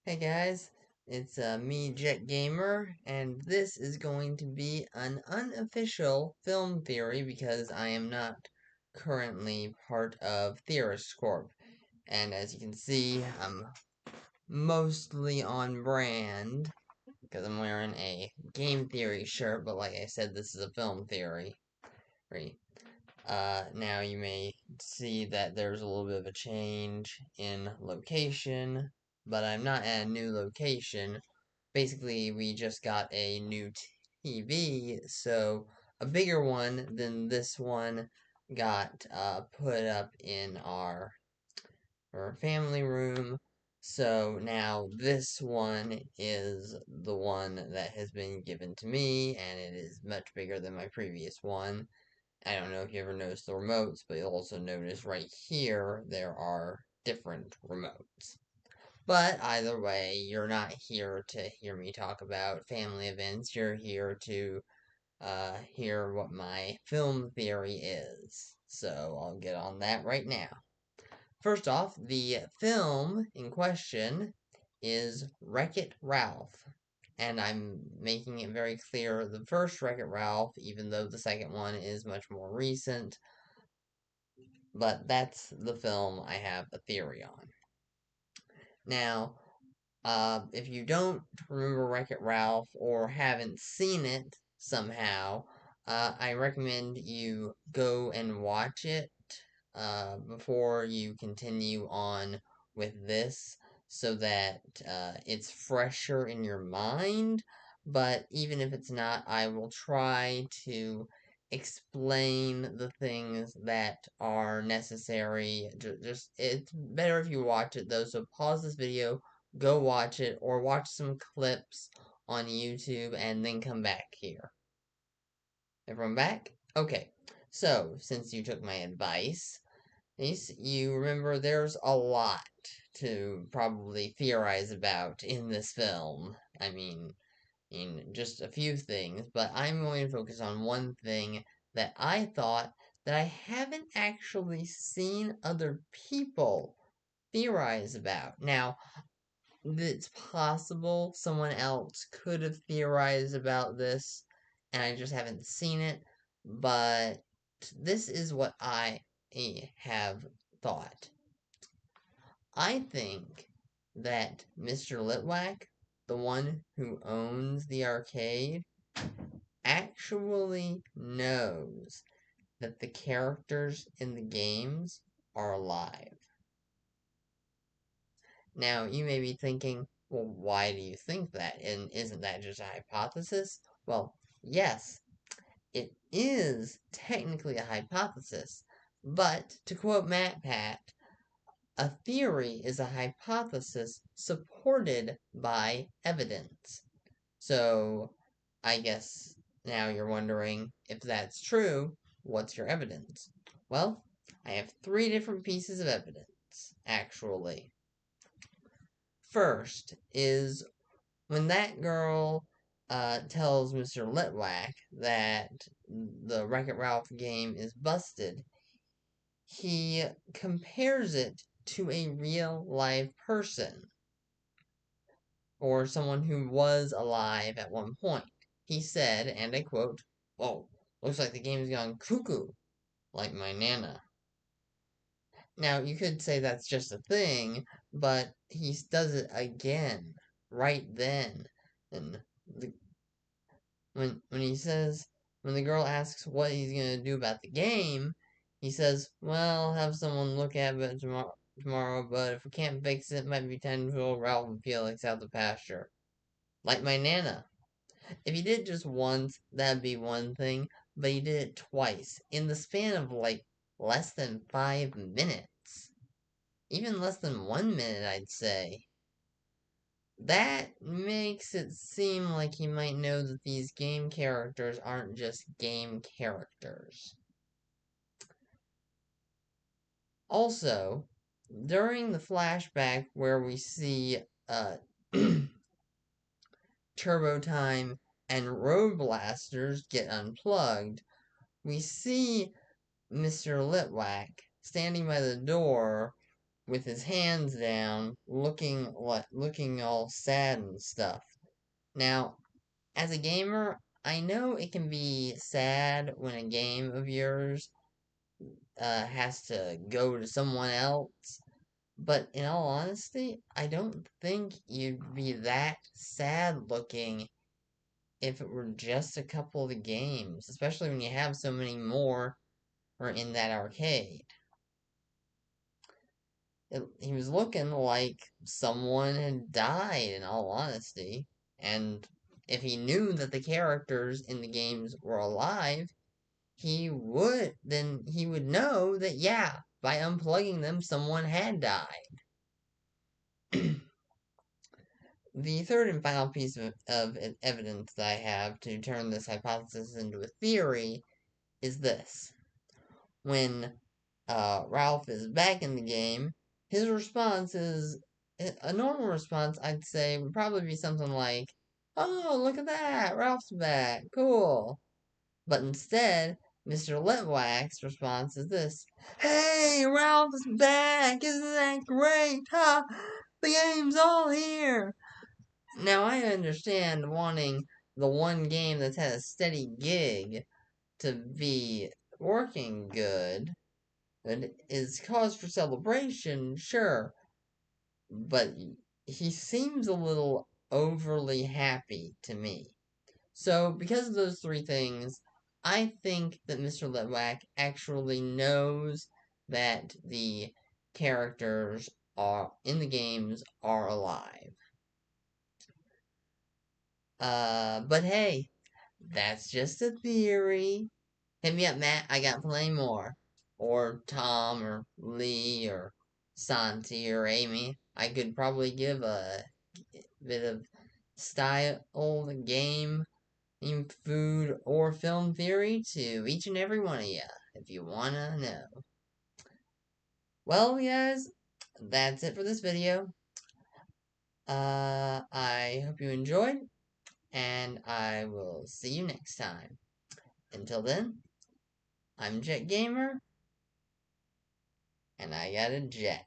Hey guys, it's me, Jet Gamer, and this is going to be an unofficial film theory because I am not currently part of Theorist Corp. And as you can see, I'm mostly on brand because I'm wearing a game theory shirt, but like I said, this is a film theory. Now you may see that there's a little bit of a change in location, but I'm not at a new location. Basically, we just got a new TV, so a bigger one than this one got put up in our family room. So now this one is the one that has been given to me, and it is much bigger than my previous one. I don't know if you ever noticed the remotes, but you'll also notice right here there are different remotes. But either way, you're not here to hear me talk about family events. You're here to hear what my film theory is. So I'll get on that right now. First off, the film in question is Wreck-It Ralph. And I'm making it very clear the first Wreck-It Ralph, even though the second one is much more recent. But that's the film I have a theory on. Now, if you don't remember Wreck-It Ralph or haven't seen it somehow, I recommend you go and watch it before you continue on with this so that it's fresher in your mind. But even if it's not, I will try to explain the things that are necessary. Just it's better if you watch it though. So pause this video, go watch it, or watch some clips on YouTube, and then come back here. Everyone back? Okay. So since you took my advice, you remember there's a lot to probably theorize about in this film. Just a few things, but I'm going to focus on one thing that I thought that I haven't actually seen other people theorize about. Now, it's possible someone else could have theorized about this, and I just haven't seen it, but this is what I have thought. I think that Mr. Litwack, the one who owns the arcade, actually knows that the characters in the games are alive. Now, you may be thinking, well, why do you think that? And isn't that just a hypothesis? Well, yes, it is technically a hypothesis, but to quote MatPat, a theory is a hypothesis supported by evidence. So, I guess now you're wondering if that's true, what's your evidence? Well, I have three different pieces of evidence, actually. First is when that girl tells Mr. Litwack that the Wreck-It Ralph game is busted, he compares it to a real live person or someone who was alive at one point. He said, and I quote, "Whoa, looks like the game's gone cuckoo, like my Nana." Now, you could say that's just a thing, but he does it again, right then. And the, when he says, when the girl asks what he's gonna do about the game, he says, "Well, I'll have someone look at it tomorrow, but if we can't fix it, it might be time to roll Ralph and Felix out the pasture. Like my Nana." If he did it just once, that'd be one thing, but he did it twice, in the span of, like, less than 5 minutes. Even less than 1 minute, I'd say. That makes it seem like he might know that these game characters aren't just game characters. Also, during the flashback where we see Turbo Time and Road Blasters get unplugged, we see Mr. Litwack standing by the door with his hands down, looking all sad and stuff. Now, as a gamer, I know it can be sad when a game of yours has to go to someone else, but in all honesty, I don't think you'd be that sad looking if it were just a couple of the games, especially when you have so many more are in that arcade. He was looking like someone had died, in all honesty. And if he knew that the characters in the games were alive, he would know that, yeah, by unplugging them, someone had died. The third and final piece of evidence that I have to turn this hypothesis into a theory is this. When Ralph is back in the game, his response is a normal response, I'd say, would probably be something like, "Oh, look at that! Ralph's back! Cool!" But instead, Mr. Letwack's response is this: "Hey, Ralph's back! Isn't that great? Ha! The game's all here!" Now, I understand wanting the one game that's had a steady gig to be working good and is cause for celebration, sure, but he seems a little overly happy to me. So, because of those three things, I think that Mr. Letwack actually knows that the characters are in the games are alive. But hey, that's just a theory. Hit me up, Matt. I got plenty more. Or Tom, or Lee, or Santi, or Amy. I could probably give a bit of style, game, food, or film theory to each and every one of you, if you wanna know. Well, guys, that's it for this video. I hope you enjoyed, and I will see you next time. Until then, I'm Jet Gamer, and I got a jet.